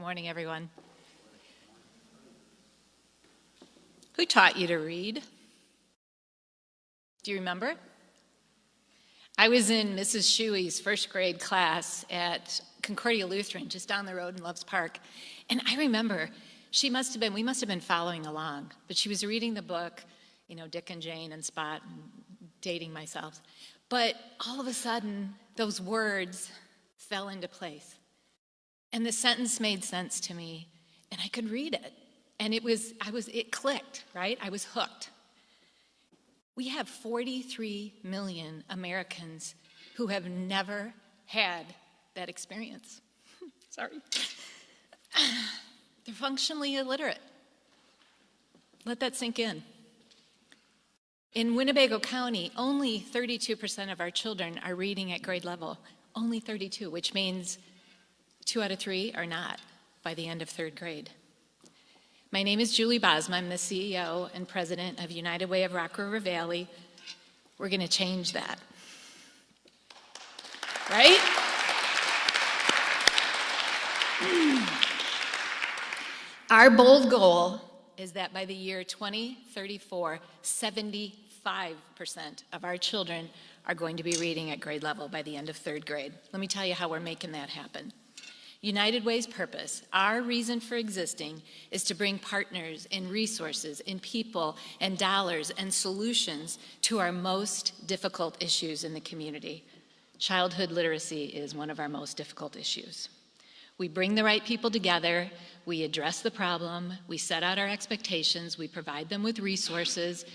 Good morning, everyone. Who taught you to read? Do you remember? I was in Mrs. Shuey's first grade class at Concordia Lutheran, just down the road in Loves Park. And I remember we must have been following along, but she was reading the book, Dick and Jane and Spot, and dating myself. But all of a sudden, those words fell into place. And the sentence made sense to me, and I could read it. And it clicked, right? I was hooked. We have 43 million Americans who have never had that experience. Sorry. They're functionally illiterate. Let that sink in. In Winnebago County, only 32% of our children are reading at grade level. Only 32, which means 2 out of 3 are not by the end of 3rd grade. My name is Julie Bosma. I'm the CEO and president of United Way of Rock River Valley. We're going to change that. Right? Our bold goal is that by the year 2034, 75% of our children are going to be reading at grade level by the end of 3rd grade. Let me tell you how we're making that happen. United Way's purpose, our reason for existing, is to bring partners and resources and people and dollars and solutions to our most difficult issues in the community. Childhood literacy is one of our most difficult issues. We bring the right people together, we address the problem, we set out our expectations, we provide them with resources,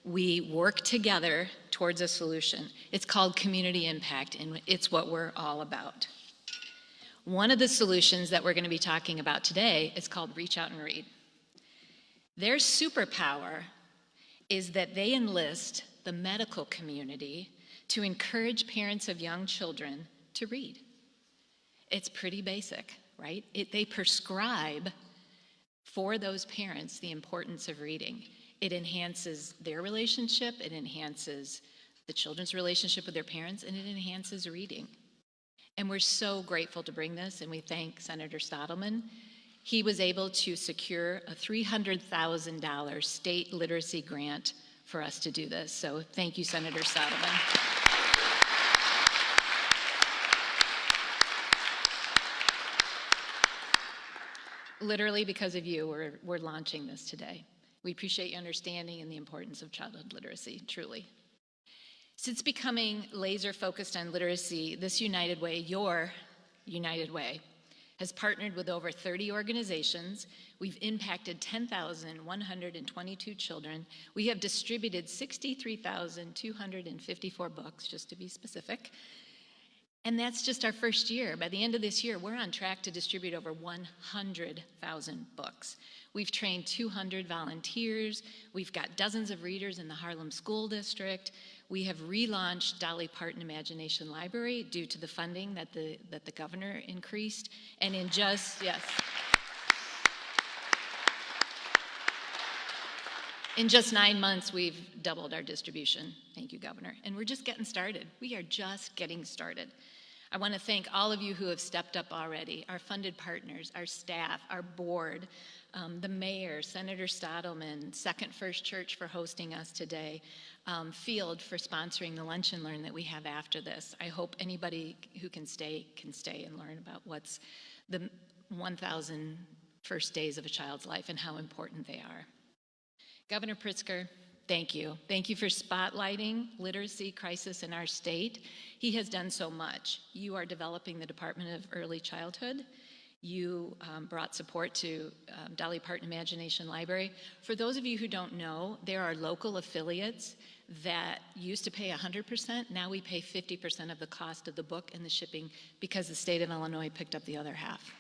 we work together towards a solution. It's called community impact, and it's what we're all about. One of the solutions that we're going to be talking about today is called Reach Out and Read. Their superpower is that they enlist the medical community to encourage parents of young children to read. It's pretty basic, right? They prescribe for those parents the importance of reading. It enhances their relationship, it enhances the children's relationship with their parents, and it enhances reading. And we're so grateful to bring this, and we thank Senator Stottlemyre. He was able to secure a $300,000 state literacy grant for us to do this. So thank you, Senator Stottlemyre. Literally, because of you, we're launching this today. We appreciate your understanding and the importance of childhood literacy, truly. Since becoming laser focused on literacy, this United Way, your United Way, has partnered with over 30 organizations. We've impacted 10,122 children. We have distributed 63,254 books, just to be specific. And that's just our first year. By the end of this year, we're on track to distribute over 100,000 books. We've trained 200 volunteers. We've got dozens of readers in the Harlem School District. We have relaunched Dolly Parton Imagination Library due to the funding that the governor increased. And in just 9 months, we've doubled our distribution. Thank you, Governor. And we're just getting started. We are just getting started. I want to thank all of you who have stepped up already, our funded partners, our staff, our board, the mayor, Senator Stottlemyre, Second First Church for hosting us today, Field for sponsoring the Lunch and Learn that we have after this. I hope anybody who can stay and learn about what's the 1,000 first days of a child's life and how important they are. Governor Pritzker, thank you. Thank you for spotlighting literacy crisis in our state. He has done so much. You are developing the Department of Early Childhood. You brought support to Dolly Parton Imagination Library. For those of you who don't know, there are local affiliates that used to pay 100%. Now we pay 50% of the cost of the book and the shipping because the state of Illinois picked up the other half.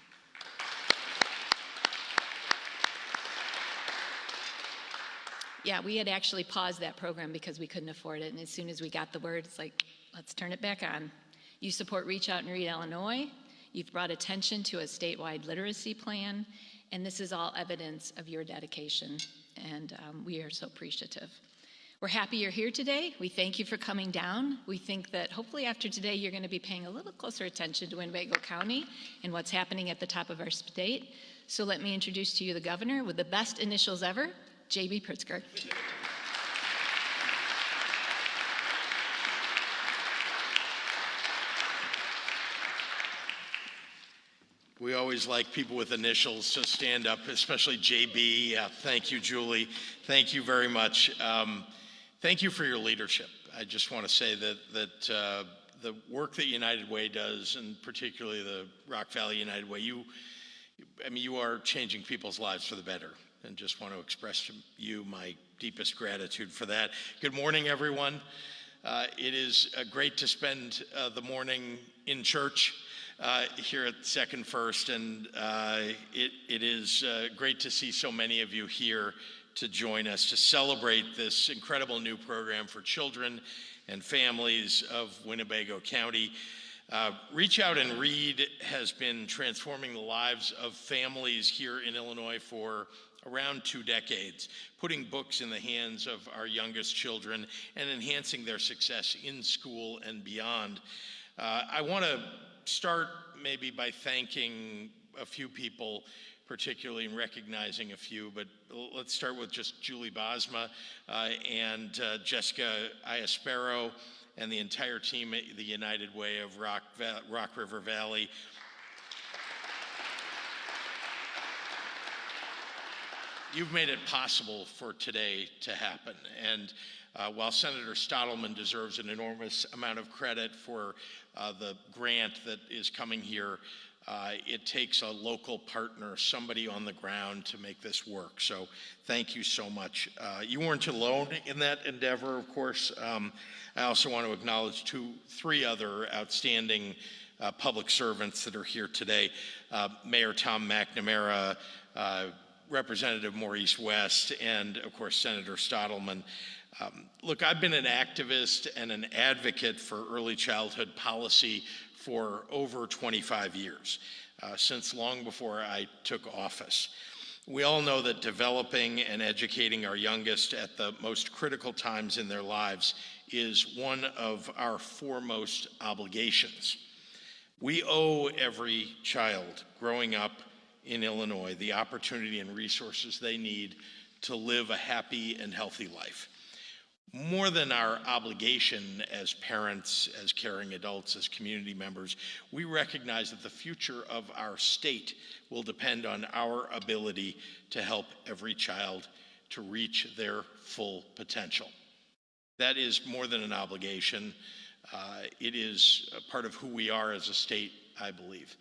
Yeah, we had actually paused that program because we couldn't afford it. And as soon as we got the word, it's like, let's turn it back on. You support Reach Out and Read Illinois. You've brought attention to a statewide literacy plan. And this is all evidence of your dedication. And we are so appreciative. We're happy you're here today. We thank you for coming down. We think that hopefully after today you're going to be paying a little closer attention to Winnebago County and what's happening at the top of our state. So let me introduce to you the governor with the best initials ever, J.B. Pritzker. We always like people with initials to stand up, especially JB. Thank you, Julie. Thank you very much. Thank you for your leadership. I just want to say that the work that United Way does, and particularly the Rock Valley United Way, you are changing people's lives for the better. And just want to express to you my deepest gratitude for that. Good morning, everyone. It is great to spend the morning in church here at Second First, and it is great to see so many of you here to join us to celebrate this incredible new program for children and families of Winnebago County. Reach Out and Read has been transforming the lives of families here in Illinois for around 2 decades, putting books in the hands of our youngest children and enhancing their success in school and beyond. I want to start maybe by thanking a few people, particularly in recognizing a few, but let's start with just Julie Bosma and Jessica Iaspero and the entire team at the United Way of Rock River Valley. You've made it possible for today to happen. And while Senator Stottleman deserves an enormous amount of credit for the grant that is coming here, it takes a local partner, somebody on the ground to make this work. So thank you so much. You weren't alone in that endeavor, of course. I also want to acknowledge 3 other outstanding public servants that are here today. Mayor Tom McNamara, Representative Maurice West, and of course Senator Stottleman. Look, I've been an activist and an advocate for early childhood policy for over 25 years, since long before I took office. We all know that developing and educating our youngest at the most critical times in their lives is one of our foremost obligations. We owe every child growing up in Illinois the opportunity and resources they need to live a happy and healthy life. More than our obligation as parents, as caring adults, as community members, we recognize that the future of our state will depend on our ability to help every child to reach their full potential. That is more than an obligation. It is a part of who we are as a state, I believe.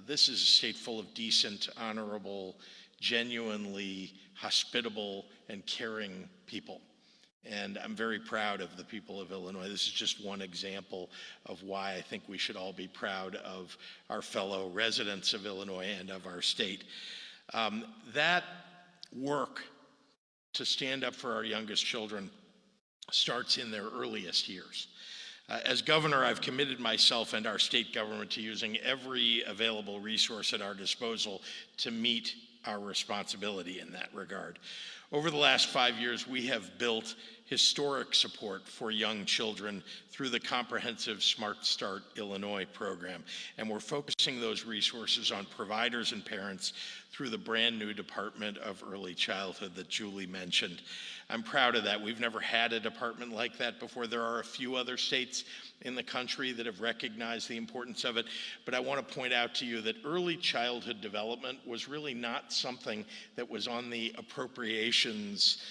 This is a state full of decent, honorable, genuinely hospitable, and caring people. And I'm very proud of the people of Illinois. This is just one example of why I think we should all be proud of our fellow residents of Illinois and of our state. That work to stand up for our youngest children starts in their earliest years. As governor, I've committed myself and our state government to using every available resource at our disposal to meet our responsibility in that regard. Over the last 5 years, we have built historic support for young children through the comprehensive Smart Start Illinois program, and we're focusing those resources on providers and parents through the brand new Department of Early Childhood that Julie mentioned. I'm proud of that. We've never had a department like that before. There are a few other states in the country that have recognized the importance of it, but I want to point out to you that early childhood development was really not something that was on the appropriations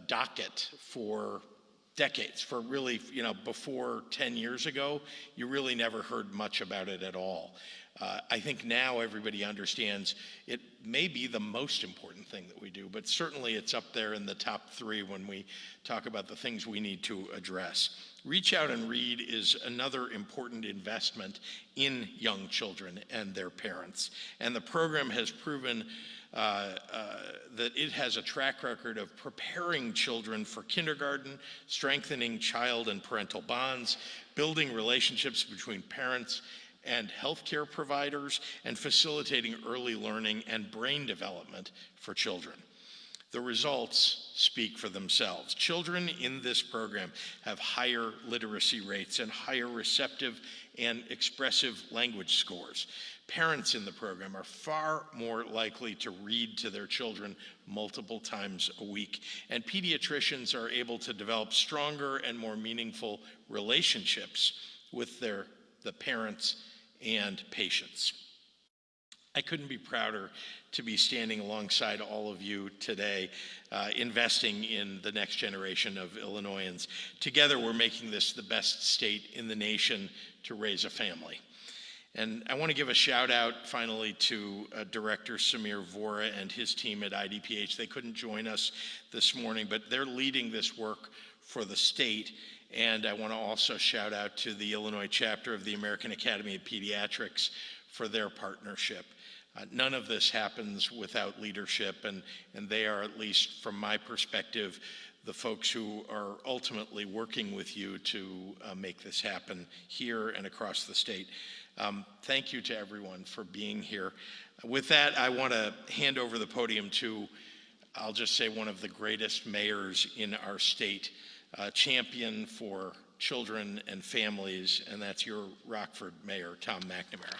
docket for decades. For really, before 10 years ago, you really never heard much about it at all. I think now everybody understands it may be the most important thing that we do, but certainly it's up there in the top 3 when we talk about the things we need to address. Reach Out and Read is another important investment in young children and their parents, and the program has proven that it has a track record of preparing children for kindergarten, strengthening child and parental bonds, building relationships between parents and healthcare providers, and facilitating early learning and brain development for children. The results speak for themselves. Children in this program have higher literacy rates and higher receptive and expressive language scores. Parents in the program are far more likely to read to their children multiple times a week, and pediatricians are able to develop stronger and more meaningful relationships with the parents and patients. I couldn't be prouder to be standing alongside all of you today, investing in the next generation of Illinoisans. Together, we're making this the best state in the nation to raise a family. And I want to give a shout out finally to Director Samir Vora and his team at IDPH. They couldn't join us this morning, but they're leading this work for the state. And I want to also shout out to the Illinois chapter of the American Academy of Pediatrics for their partnership. None of this happens without leadership, and they are, at least from my perspective, the folks who are ultimately working with you to make this happen here and across the state. Thank you to everyone for being here. With that, I want to hand over the podium to, I'll just say, one of the greatest mayors in our state, champion for children and families, and that's your Rockford Mayor, Tom McNamara.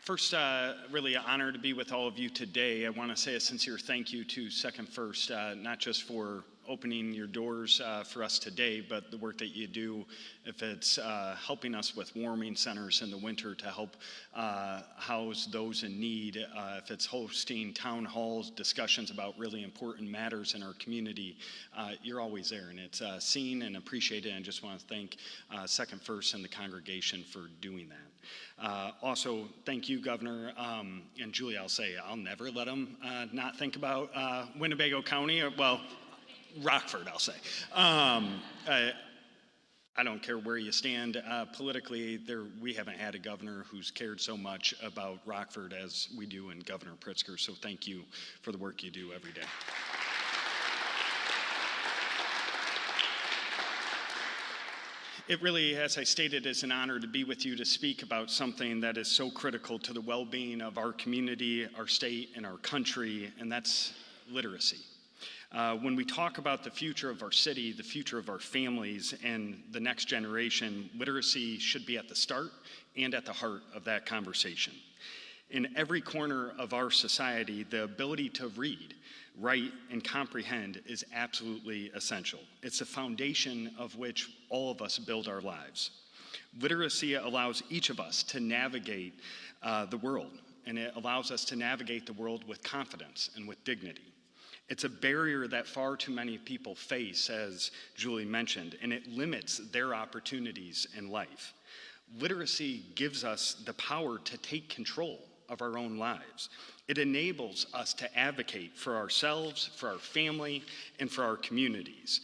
First, really an honor to be with all of you today. I want to say a sincere thank you to Second First, not just for opening your doors for us today, but the work that you do, if it's helping us with warming centers in the winter to help house those in need, if it's hosting town halls, discussions about really important matters in our community, you're always there, and it's seen and appreciated, and I just want to thank Second First and the congregation for doing that. Also, thank you, Governor, and Julie, I'll say, I'll never let them not think about Winnebago County, or, well, Rockford, I'll say. I don't care where you stand politically. We haven't had a governor who's cared so much about Rockford as we do in Governor Pritzker, so thank you for the work you do every day. It really, as I stated, is an honor to be with you to speak about something that is so critical to the well-being of our community, our state, and our country, and that's literacy. When we talk about the future of our city, the future of our families, and the next generation, literacy should be at the start and at the heart of that conversation. In every corner of our society, the ability to read, write, and comprehend is absolutely essential. It's the foundation of which all of us build our lives. Literacy allows each of us to navigate the world, and it allows us to navigate the world with confidence and with dignity. It's a barrier that far too many people face, as Julie mentioned, and it limits their opportunities in life. Literacy gives us the power to take control of our own lives. It enables us to advocate for ourselves, for our family, and for our communities.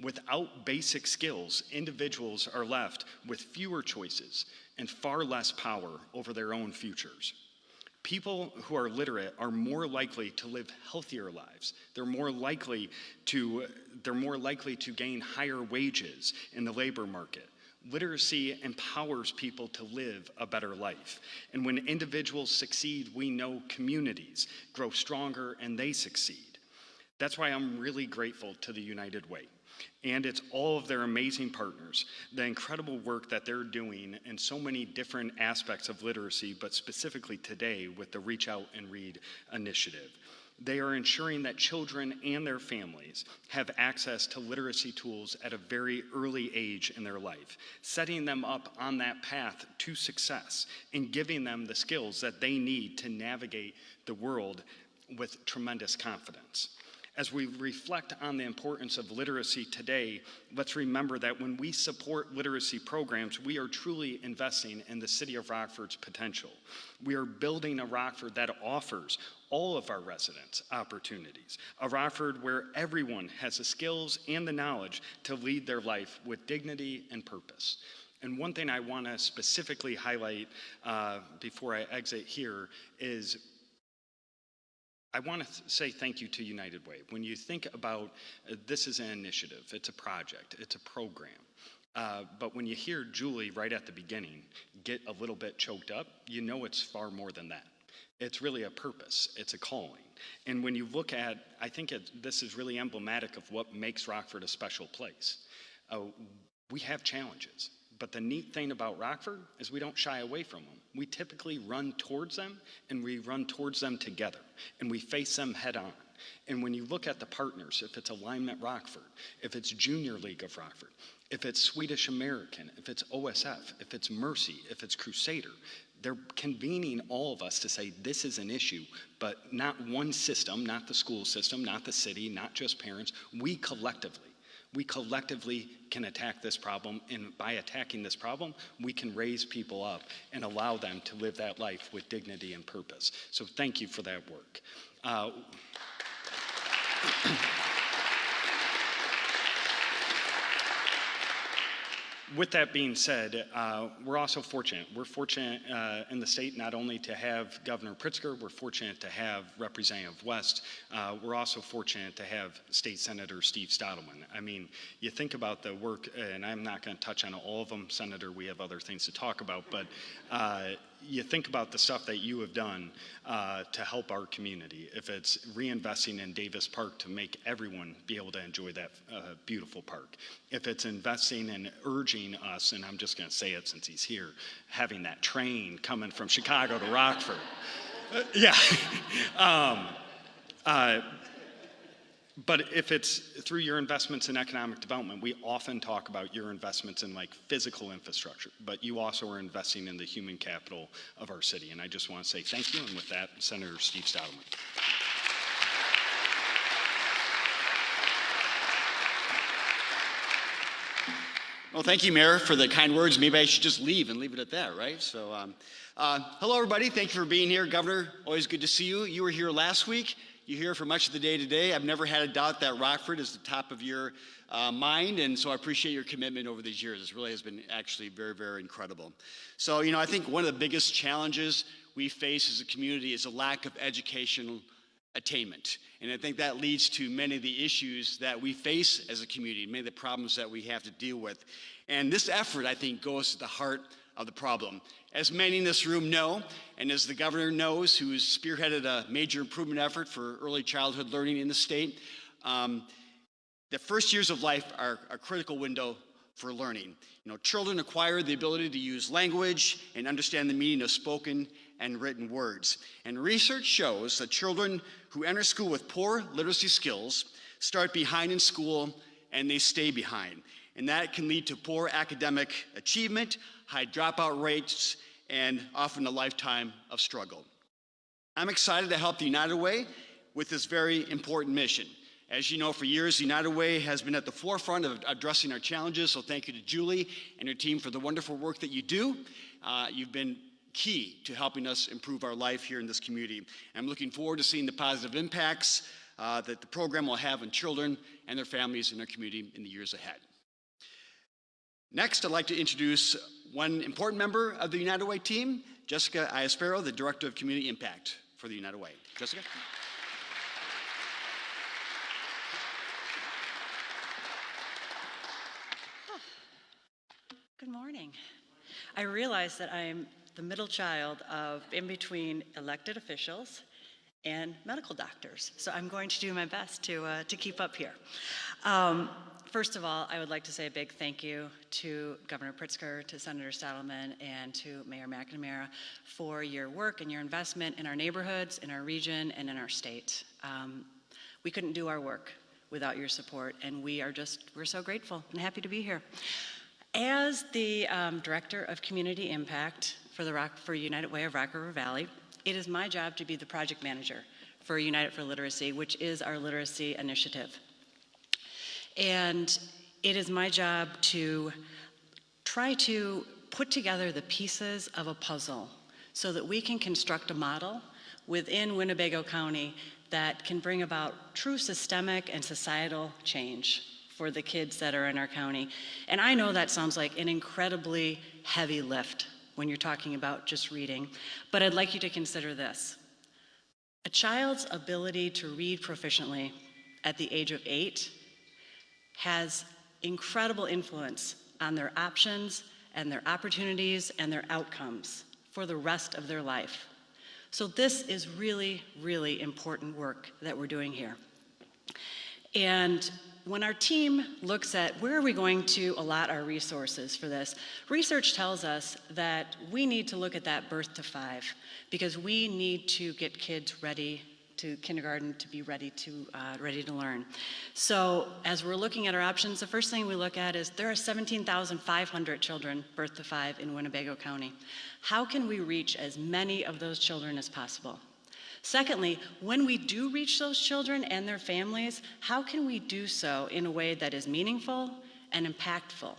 Without basic skills, individuals are left with fewer choices and far less power over their own futures. People who are literate are more likely to live healthier lives. They're more likely to gain higher wages in the labor market. Literacy empowers people to live a better life. And when individuals succeed, we know communities grow stronger and they succeed. That's why I'm really grateful to the United Way. And it's all of their amazing partners, the incredible work that they're doing in so many different aspects of literacy, but specifically today with the Reach Out and Read initiative. They are ensuring that children and their families have access to literacy tools at a very early age in their life, setting them up on that path to success and giving them the skills that they need to navigate the world with tremendous confidence. As we reflect on the importance of literacy today, let's remember that when we support literacy programs, we are truly investing in the city of Rockford's potential. We are building a Rockford that offers all of our residents opportunities, a Rockford where everyone has the skills and the knowledge to lead their life with dignity and purpose. And one thing I want to specifically highlight before I exit here is I want to say thank you to United Way. When you think about this is an initiative, it's a project, it's a program. But when you hear Julie right at the beginning get a little bit choked up, you know it's far more than that. It's really a purpose. It's a calling. And when you look at, I think this is really emblematic of what makes Rockford a special place. We have challenges. But the neat thing about Rockford is we don't shy away from them. We typically run towards them, and we run towards them together, and we face them head on. And when you look at the partners, if it's Alignment Rockford, if it's Junior League of Rockford, if it's Swedish American, if it's OSF, if it's Mercy, if it's Crusader, they're convening all of us to say this is an issue, but not one system, not the school system, not the city, not just parents. We collectively can attack this problem, and by attacking this problem, we can raise people up and allow them to live that life with dignity and purpose. So thank you for that work. With that being said, we're also fortunate. We're fortunate in the state not only to have Governor Pritzker, we're fortunate to have Representative West. We're also fortunate to have State Senator Steve Stottleman. I mean, you think about the work, and I'm not going to touch on all of them, Senator, we have other things to talk about, but you think about the stuff that you have done to help our community. If it's reinvesting in Davis Park to make everyone be able to enjoy that beautiful park. If it's investing in urging us, and I'm just going to say it since he's here, having that train coming from Chicago to Rockford. But if it's through your investments in economic development, we often talk about your investments in like physical infrastructure, but you also are investing in the human capital of our city. And I just want to say thank you. And with that, Senator Steve Stottleman. Well, thank you, Mayor, for the kind words. Maybe I should just leave and leave it at that, right? So, hello, everybody. Thank you for being here. Governor, always good to see you. You were here last week. You're here for much of the day today. I've never had a doubt that Rockford is the top of your mind, and so I appreciate your commitment over these years. This really has been actually very, very incredible. So, I think one of the biggest challenges we face as a community is a lack of educational attainment. And I think that leads to many of the issues that we face as a community, many of the problems that we have to deal with. And this effort, I think, goes to the heart of the problem. As many in this room know, and as the governor knows, who's spearheaded a major improvement effort for early childhood learning in the state, the first years of life are a critical window for learning. Children acquire the ability to use language and understand the meaning of spoken and written words. And research shows that children who enter school with poor literacy skills start behind in school and they stay behind. And that can lead to poor academic achievement, high dropout rates, and often a lifetime of struggle. I'm excited to help the United Way with this very important mission. As you know, for years, the United Way has been at the forefront of addressing our challenges, so thank you to Julie and her team for the wonderful work that you do. You've been key to helping us improve our life here in this community. And I'm looking forward to seeing the positive impacts that the program will have on children and their families in our community in the years ahead. Next, I'd like to introduce one important member of the United Way team, Jessica Iaspero, the Director of Community Impact for the United Way. Jessica? Good morning. I realize that I'm the middle child of in between elected officials and medical doctors, so I'm going to do my best to keep up here. First of all, I would like to say a big thank you to Governor Pritzker, to Senator Stottleman, and to Mayor McNamara for your work and your investment in our neighborhoods, in our region, and in our state. We couldn't do our work without your support, and we're so grateful and happy to be here. As the Director of Community Impact for United Way of Rock River Valley, it is my job to be the project manager for United for Literacy, which is our literacy initiative. And it is my job to try to put together the pieces of a puzzle so that we can construct a model within Winnebago County that can bring about true systemic and societal change for the kids that are in our county. And I know that sounds like an incredibly heavy lift when you're talking about just reading, but I'd like you to consider this. A child's ability to read proficiently at the age of 8 has incredible influence on their options and their opportunities and their outcomes for the rest of their life. So this is really, really important work that we're doing here. And when our team looks at where are we going to allot our resources for this, research tells us that we need to look at that birth to 5 because we need to get kids ready to kindergarten to be ready to learn. So as we're looking at our options, the first thing we look at is there are 17,500 children birth to 5 in Winnebago County. How can we reach as many of those children as possible? Secondly, when we do reach those children and their families, how can we do so in a way that is meaningful and impactful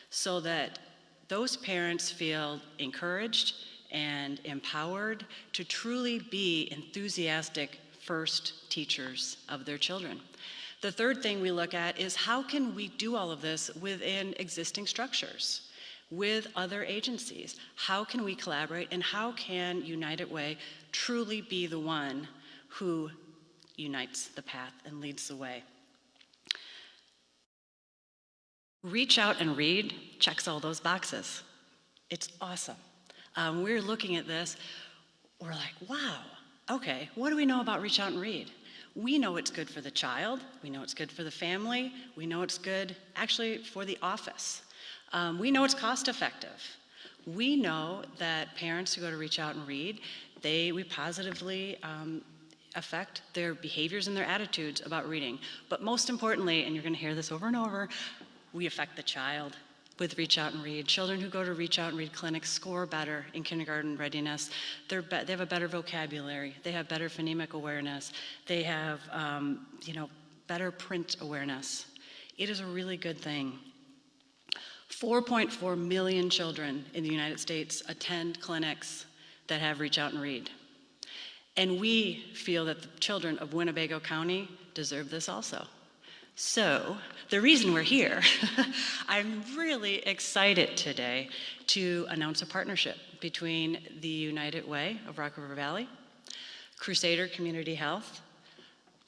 so that those parents feel encouraged and empowered to truly be enthusiastic first teachers of their children? The third thing we look at is how can we do all of this within existing structures, with other agencies? How can we collaborate, and how can United Way truly be the one who unites the path and leads the way? Reach Out and Read checks all those boxes. It's awesome. We're looking at this, we're like, wow, okay, what do we know about Reach Out and Read? We know it's good for the child, we know it's good for the family, we know it's good actually for the office. We know it's cost effective. We know that parents who go to Reach Out and Read, we positively affect their behaviors and their attitudes about reading. But most importantly, and you're gonna hear this over and over, we affect the child with Reach Out and Read. Children who go to Reach Out and Read clinics score better in kindergarten readiness. They have a better vocabulary. They have better phonemic awareness. They have better print awareness. It is a really good thing. 4.4 million children in the United States attend clinics that have Reach Out and Read. And we feel that the children of Winnebago County deserve this also. So, the reason we're here, I'm really excited today to announce a partnership between the United Way of Rock River Valley, Crusader Community Health,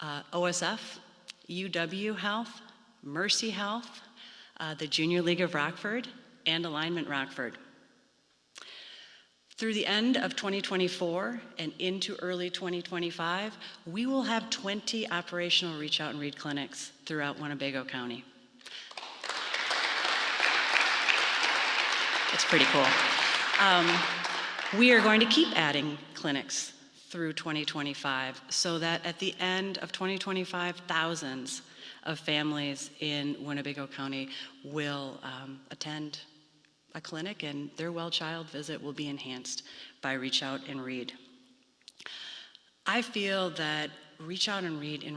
OSF, UW Health, Mercy Health, the Junior League of Rockford, and Alignment Rockford. Through the end of 2024 and into early 2025, we will have 20 operational Reach Out and Read clinics throughout Winnebago County. It's pretty cool. We are going to keep adding clinics through 2025 so that at the end of 2025, thousands of families in Winnebago County will attend a clinic, and their well-child visit will be enhanced by Reach Out and Read. I feel that Reach Out and Read in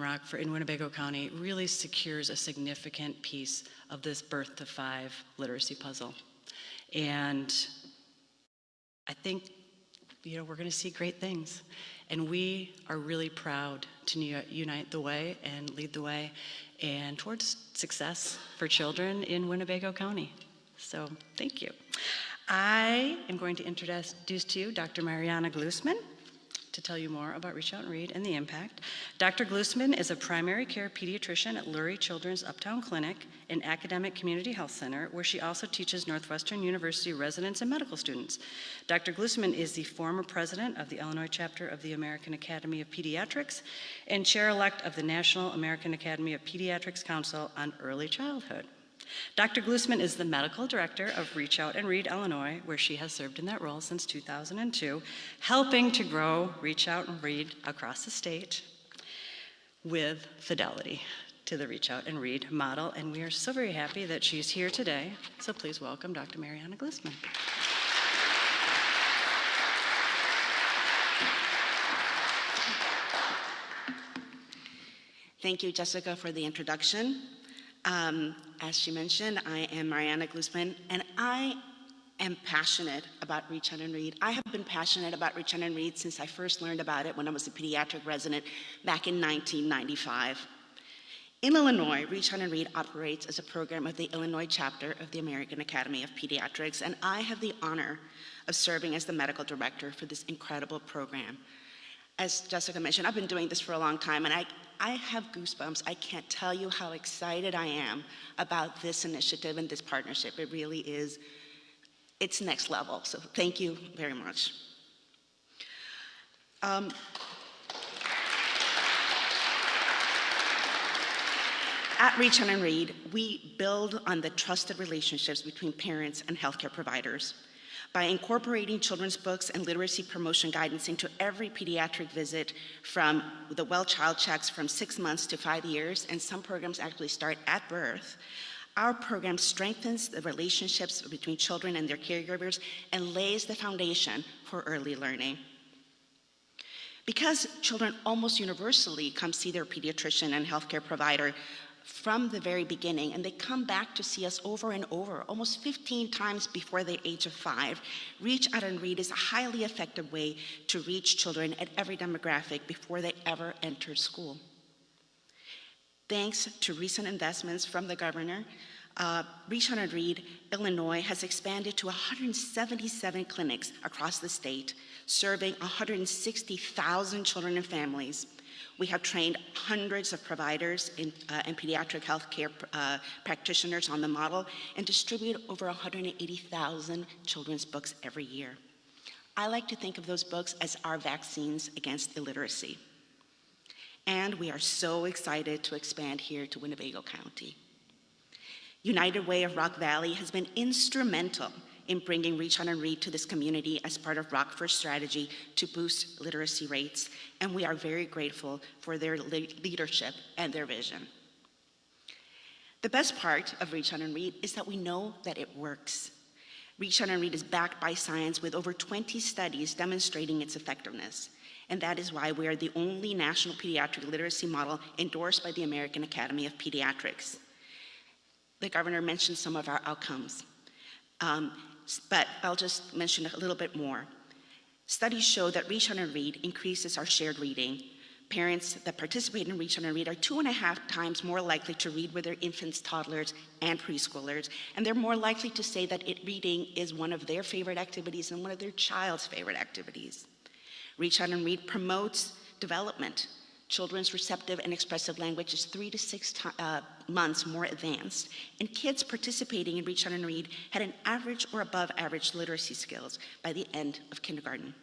Winnebago County really secures a significant piece of this birth to 5 literacy puzzle. And I think, we're gonna see great things. And we are really proud to unite the way and lead the way and towards success for children in Winnebago County. So, thank you. I am going to introduce to you Dr. Mariana Glusman to tell you more about Reach Out and Read and the impact. Dr. Glusman is a primary care pediatrician at Lurie Children's Uptown Clinic, an academic community health center, where she also teaches Northwestern University residents and medical students. Dr. Glusman is the former president of the Illinois chapter of the American Academy of Pediatrics and chair-elect of the National American Academy of Pediatrics Council on Early Childhood. Dr. Glusman is the medical director of Reach Out and Read Illinois, where she has served in that role since 2002, helping to grow Reach Out and Read across the state with fidelity to the Reach Out and Read model. And we are so very happy that she's here today. So please welcome Dr. Mariana Glusman. Thank you, Jessica, for the introduction. As she mentioned, I am Mariana Glusman, and I am passionate about Reach Out and Read. I have been passionate about Reach Out and Read since I first learned about it when I was a pediatric resident back in 1995. In Illinois, Reach Out and Read operates as a program of the Illinois chapter of the American Academy of Pediatrics, and I have the honor of serving as the medical director for this incredible program. As Jessica mentioned, I've been doing this for a long time, and I have goosebumps. I can't tell you how excited I am about this initiative and this partnership. It really is, it's next level. So thank you very much. At Reach Out and Read, we build on the trusted relationships between parents and healthcare providers. By incorporating children's books and literacy promotion guidance into every pediatric visit, from the well child checks from 6 months to 5 years, and some programs actually start at birth, our program strengthens the relationships between children and their caregivers and lays the foundation for early learning. Because children almost universally come see their pediatrician and healthcare provider from the very beginning, and they come back to see us over and over, almost 15 times before the age of 5. Reach Out and Read is a highly effective way to reach children at every demographic before they ever enter school. Thanks to recent investments from the governor, Reach Out and Read Illinois has expanded to 177 clinics across the state, serving 160,000 children and families. We have trained hundreds of providers and pediatric healthcare practitioners on the model and distribute over 180,000 children's books every year. I like to think of those books as our vaccines against illiteracy. And we are so excited to expand here to Winnebago County. United Way of Rock Valley has been instrumental in bringing Reach Out and Read to this community as part of Rock First strategy to boost literacy rates, and we are very grateful for their leadership and their vision. The best part of Reach Out and Read is that we know that it works. Reach Out and Read is backed by science with over 20 studies demonstrating its effectiveness, and that is why we are the only national pediatric literacy model endorsed by the American Academy of Pediatrics. The governor mentioned some of our outcomes. But I'll just mention a little bit more. Studies show that Reach Out and Read increases our shared reading. Parents that participate in Reach Out and Read are 2.5 times more likely to read with their infants, toddlers, and preschoolers, and they're more likely to say that reading is one of their favorite activities and one of their child's favorite activities. Reach Out and Read promotes development. Children's receptive and expressive language is 3 to 6 months more advanced, and kids participating in Reach Out and Read had an average or above average literacy skills by the end of kindergarten.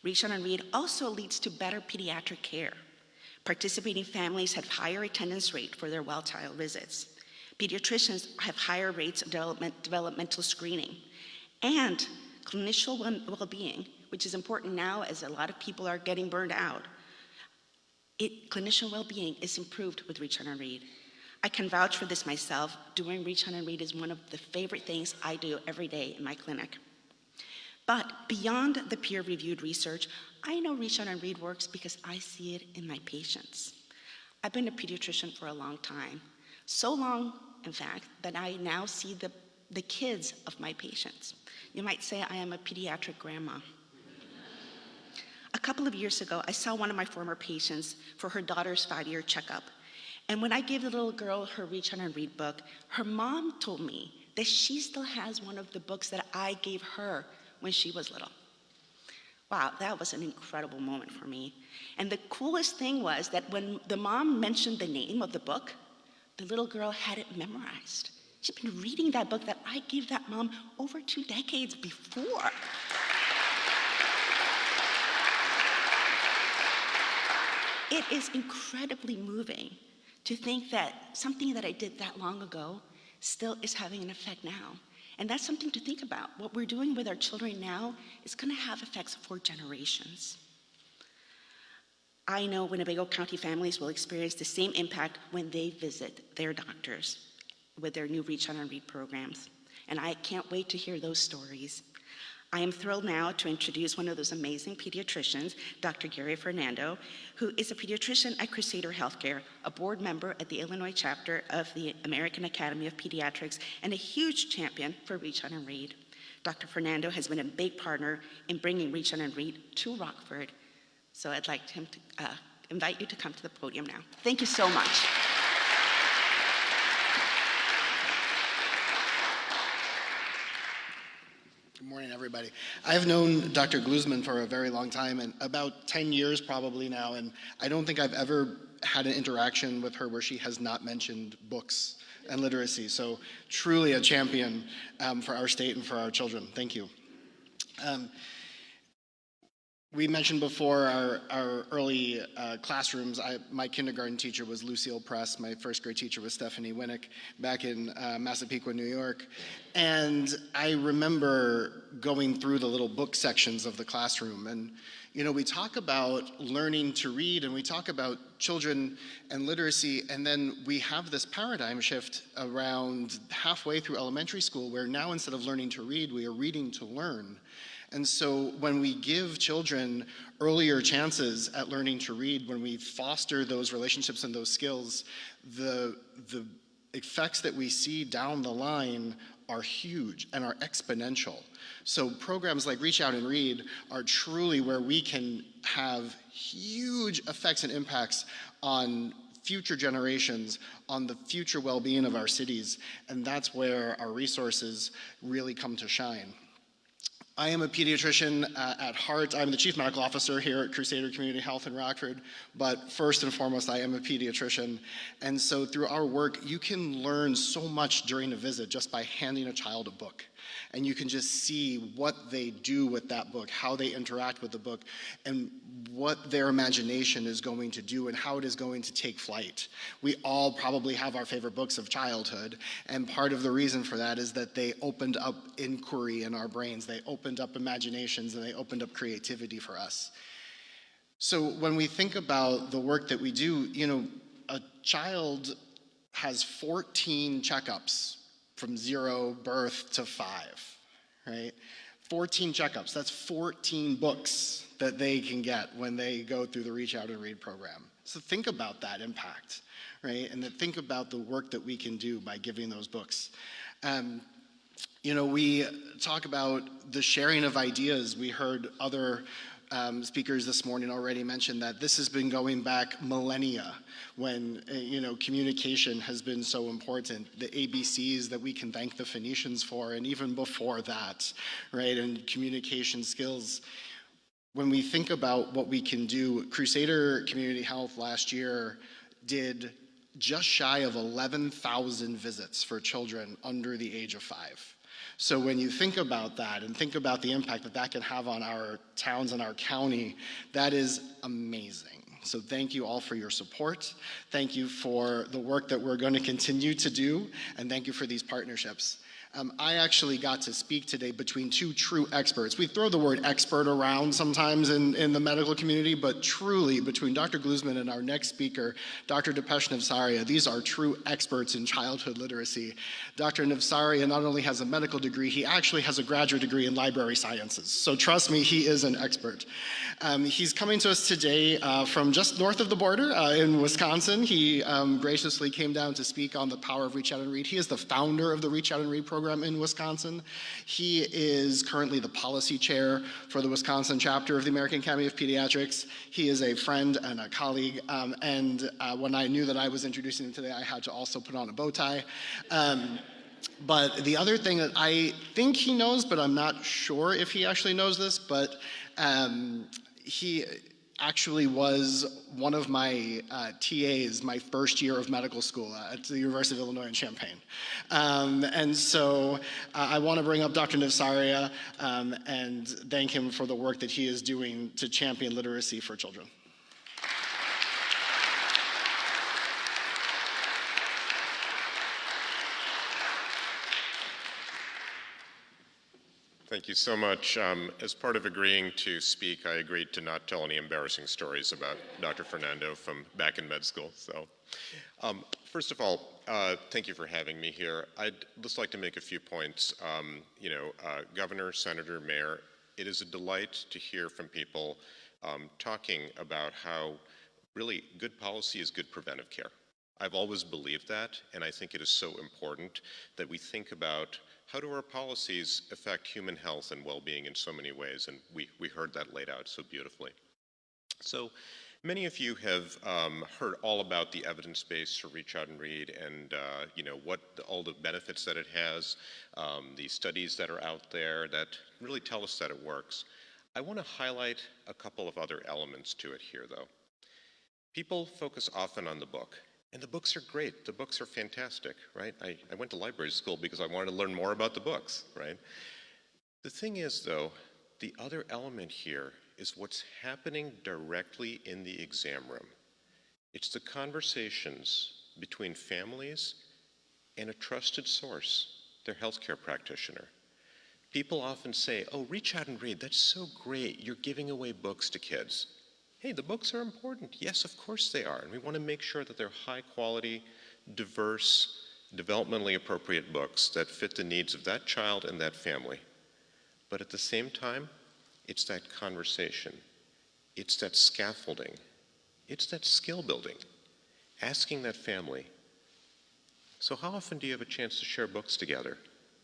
Reach Out and Read also leads to better pediatric care. Participating families have higher attendance rate for their well child visits. Pediatricians have higher rates of developmental screening, and clinician well-being, which is important now as a lot of people are getting burned out. Clinician well-being is improved with Reach Out and Read. I can vouch for this myself. Doing Reach Out and Read is one of the favorite things I do every day in my clinic. But beyond the peer-reviewed research, I know Reach Out and Read works because I see it in my patients. I've been a pediatrician for a long time. So long, in fact, that I now see the kids of my patients. You might say I am a pediatric grandma. A couple of years ago, I saw one of my former patients for her daughter's 5-year checkup. And when I gave the little girl her Reach Out and Read book, her mom told me that she still has one of the books that I gave her when she was little. Wow, that was an incredible moment for me. And the coolest thing was that when the mom mentioned the name of the book, the little girl had it memorized. She'd been reading that book that I gave that mom over 2 decades before. It is incredibly moving to think that something that I did that long ago still is having an effect now. And that's something to think about. What we're doing with our children now is going to have effects for generations. I know Winnebago County families will experience the same impact when they visit their doctors with their new Reach Out and Read programs. And I can't wait to hear those stories. I am thrilled now to introduce one of those amazing pediatricians, Dr. Gary Fernando, who is a pediatrician at Crusader Healthcare, a board member at the Illinois chapter of the American Academy of Pediatrics, and a huge champion for Reach Out and Read. Dr. Fernando has been a big partner in bringing Reach Out and Read to Rockford. So I'd like him to invite you to come to the podium now. Thank you so much. Good morning, everybody. I've known Dr. Glusman for a very long time, and about 10 years probably now, and I don't think I've ever had an interaction with her where she has not mentioned books and literacy. So truly a champion for our state and for our children. Thank you. We mentioned before our early classrooms. My kindergarten teacher was Lucille Press. My first grade teacher was Stephanie Winnick back in Massapequa, New York. And I remember going through the little book sections of the classroom. And, you know, we talk about learning to read and we talk about children and literacy. And then we have this paradigm shift around halfway through elementary school where now instead of learning to read, we are reading to learn. And so when we give children earlier chances at learning to read, when we foster those relationships and those skills, the effects that we see down the line are huge and are exponential. So programs like Reach Out and Read are truly where we can have huge effects and impacts on future generations, on the future well-being of our cities, and that's where our resources really come to shine. I am a pediatrician at heart. I'm the chief medical officer here at Crusader Community Health in Rockford, but first and foremost, I am a pediatrician. And so through our work, you can learn so much during a visit just by handing a child a book. And you can just see what they do with that book, how they interact with the book, and what their imagination is going to do and how it is going to take flight. We all probably have our favorite books of childhood, and part of the reason for that is that they opened up inquiry in our brains, they opened up imaginations, and they opened up creativity for us. So when we think about the work that we do, you know, a child has 14 checkups from 0 birth to 5, right? 14 checkups, that's 14 books that they can get when they go through the Reach Out and Read program. So think about that impact, right? And then think about the work that we can do by giving those books. You know, we talk about the sharing of ideas. We heard other speakers this morning already mention that this has been going back millennia when, you know, communication has been so important. The ABCs that we can thank the Phoenicians for, and even before that, right, and communication skills. When we think about what we can do, Crusader Community Health last year did just shy of 11,000 visits for children under the age of 5. So when you think about that and think about the impact that that can have on our towns and our county, that is amazing. So thank you all for your support. Thank you for the work that we're going to continue to do, and thank you for these partnerships. I actually got to speak today between two true experts. We throw the word expert around sometimes in the medical community, but truly between Dr. Glusman and our next speaker, Dr. Dipesh Navsaria, these are true experts in childhood literacy. Dr. Navsaria not only has a medical degree, he actually has a graduate degree in library sciences. So trust me, he is an expert. He's coming to us today from just north of the border in Wisconsin. He graciously came down to speak on the power of Reach Out and Read. He is the founder of the Reach Out and Read program in Wisconsin. He is currently the policy chair for the Wisconsin chapter of the American Academy of Pediatrics. He is a friend and a colleague, and when I knew that I was introducing him today, I had to also put on a bow tie. But the other thing that I think he knows, but I'm not sure if he actually knows this, but he actually was one of my TAs my first year of medical school at the University of Illinois in Champaign. And so I want to bring up Dr. Navsaria and thank him for the work that he is doing to champion literacy for children. Thank you so much. As part of agreeing to speak, I agreed to not tell any embarrassing stories about Dr. Fernando from back in med school. So, first of all, thank you for having me here. I'd just like to make a few points. Governor, Senator, Mayor, it is a delight to hear from people talking about how really good policy is good preventive care. I've always believed that, and I think it is so important that we think about how do our policies affect human health and well-being in so many ways, and we heard that laid out so beautifully. So many of you have heard all about the evidence base for Reach Out and Read, and all the benefits that it has, the studies that are out there that really tell us that it works. I want to highlight a couple of other elements to it here, though. People focus often on the book, and the books are great. The books are fantastic, right? I went to library school because I wanted to learn more about the books, right? The thing is, though, the other element here is what's happening directly in the exam room. It's the conversations between families and a trusted source, their healthcare practitioner. People often say, oh, Reach Out and Read, that's so great, you're giving away books to kids. Hey, the books are important. Yes, of course they are, and we want to make sure that they're high quality, diverse, developmentally appropriate books that fit the needs of that child and that family. But at the same time, it's that conversation, it's that scaffolding, it's that skill building, asking that family, so how often do you have a chance to share books together?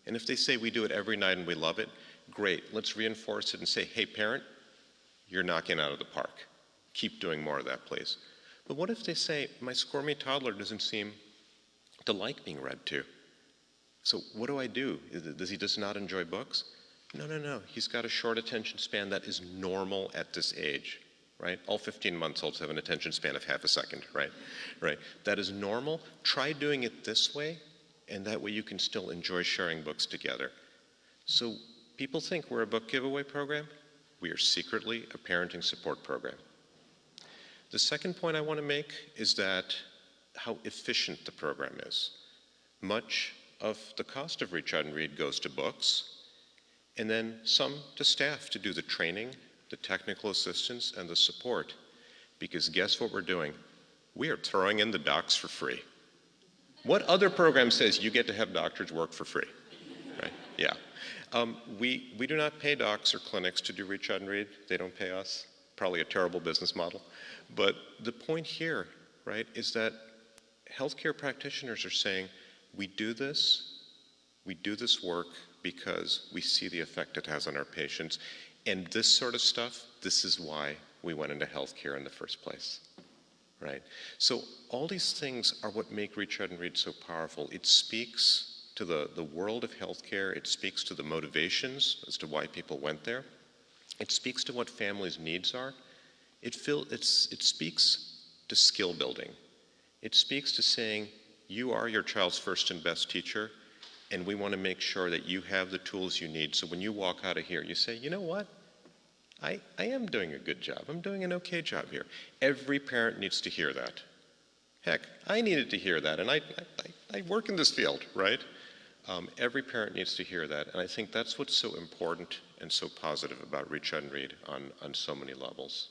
And if they say we do it every night and we love it, great, let's reinforce it and say, hey parent, you're knocking out of the park. Keep doing more of that, please. But what if they say, my squirmy toddler doesn't seem to like being read to? So what do I do? Does he just not enjoy books? No. He's got a short attention span that is normal at this age, right? All 15-month-olds have an attention span of half a second, right? Right. That is normal. Try doing it this way, and that way you can still enjoy sharing books together. So people think we're a book giveaway program. We are secretly a parenting support program. The second point I want to make is that how efficient the program is. Much of the cost of Reach Out and Read goes to books, and then some to staff to do the training, the technical assistance, and the support. Because guess what we're doing? We are throwing in the docs for free. What other program says you get to have doctors work for free? Right? Yeah. We do not pay docs or clinics to do Reach Out and Read. They don't pay us. Probably a terrible business model. But the point here, right, is that healthcare practitioners are saying, we do this work because we see the effect it has on our patients. And this sort of stuff, this is why we went into healthcare in the first place, right? So all these things are what make Reach Out and Read so powerful. It speaks to the world of healthcare. It speaks to the motivations as to why people went there. It speaks to what families' needs are. It speaks to skill building. It speaks to saying, you are your child's first and best teacher, and we want to make sure that you have the tools you need. So when you walk out of here, you say, you know what? I am doing a good job. I'm doing an okay job here. Every parent needs to hear that. Heck, I needed to hear that, and I work in this field, right? Every parent needs to hear that, and I think that's what's so important and so positive about Reach Out and Read on so many levels.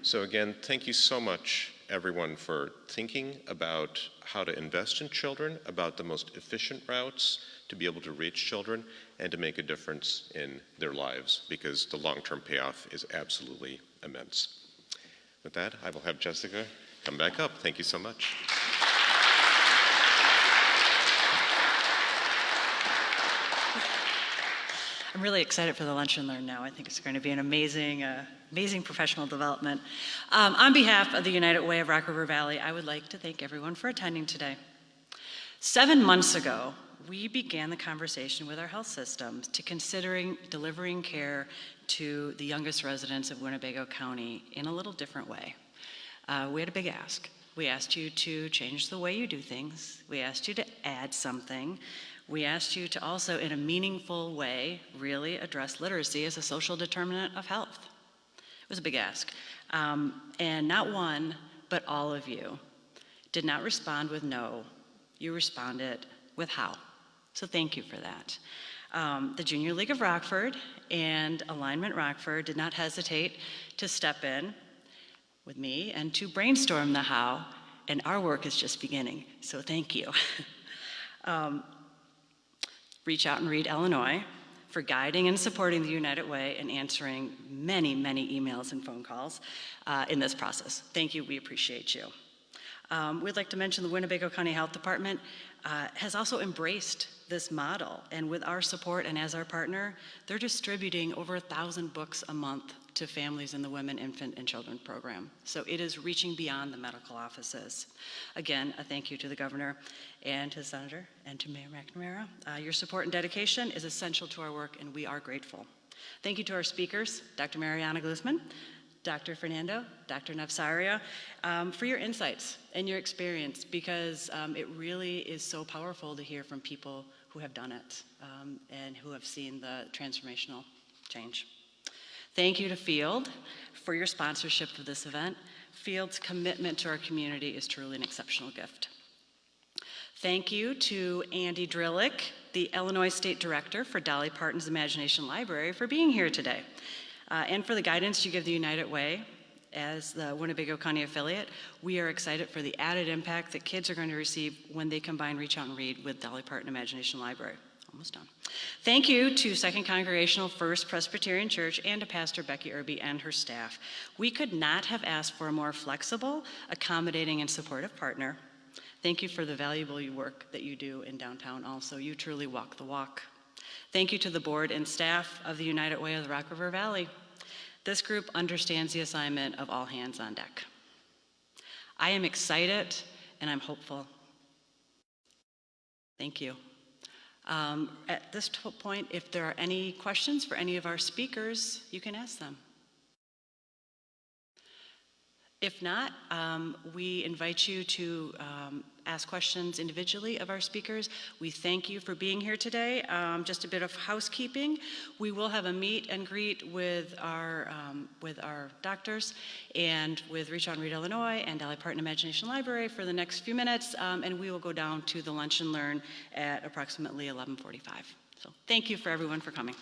So again, thank you so much, everyone, for thinking about how to invest in children, about the most efficient routes to be able to reach children and to make a difference in their lives, because the long-term payoff is absolutely immense. With that, I will have Jessica come back up. Thank you so much. I'm really excited for the Lunch and Learn now. I think it's going to be an amazing professional development. On behalf of the United Way of Rock River Valley, I would like to thank everyone for attending today. 7 months ago, we began the conversation with our health systems to considering delivering care to the youngest residents of Winnebago County in a little different way. We had a big ask. We asked you to change the way you do things. We asked you to add something. We asked you to also, in a meaningful way, really address literacy as a social determinant of health. It was a big ask. And not one, but all of you did not respond with no. You responded with how. So thank you for that. The Junior League of Rockford and Alignment Rockford did not hesitate to step in with me and to brainstorm the how, and our work is just beginning. So thank you. Reach Out and Read Illinois for guiding and supporting the United Way and answering many, many emails and phone calls in this process. Thank you, we appreciate you. We'd like to mention the Winnebago County Health Department has also embraced this model. And with our support and as our partner, they're distributing over 1,000 books a month to families in the Women, Infant, and Children program. So it is reaching beyond the medical offices. Again, a thank you to the governor and to the senator and to Mayor McNamara. Your support and dedication is essential to our work, and we are grateful. Thank you to our speakers, Dr. Mariana Glusman, Dr. Fernando, Dr. Navsaria, for your insights and your experience, because it really is so powerful to hear from people who have done it and who have seen the transformational change. Thank you to Field for your sponsorship of this event. Field's commitment to our community is truly an exceptional gift. Thank you to Andy Drillick, the Illinois State Director for Dolly Parton's Imagination Library, for being here today, and for the guidance you give the United Way as the Winnebago County affiliate. We are excited for the added impact that kids are going to receive when they combine Reach Out and Read with Dolly Parton Imagination Library. Almost done. Thank you to Second Congregational First Presbyterian Church and to Pastor Becky Irby and her staff. We could not have asked for a more flexible, accommodating, and supportive partner. Thank you for the valuable work that you do in downtown also. You truly walk the walk. Thank you to the board and staff of the United Way of the Rock River Valley. This group understands the assignment of all hands on deck. I am excited and I'm hopeful. Thank you. At this point, if there are any questions for any of our speakers, you can ask them. If not, we invite you to ask questions individually of our speakers. We thank you for being here today. Just a bit of housekeeping. We will have a meet and greet with our doctors and with Reach Out and Read Illinois and Dolly Parton Imagination Library for the next few minutes, and we will go down to the Lunch and Learn at approximately 11:45. So thank you for everyone for coming.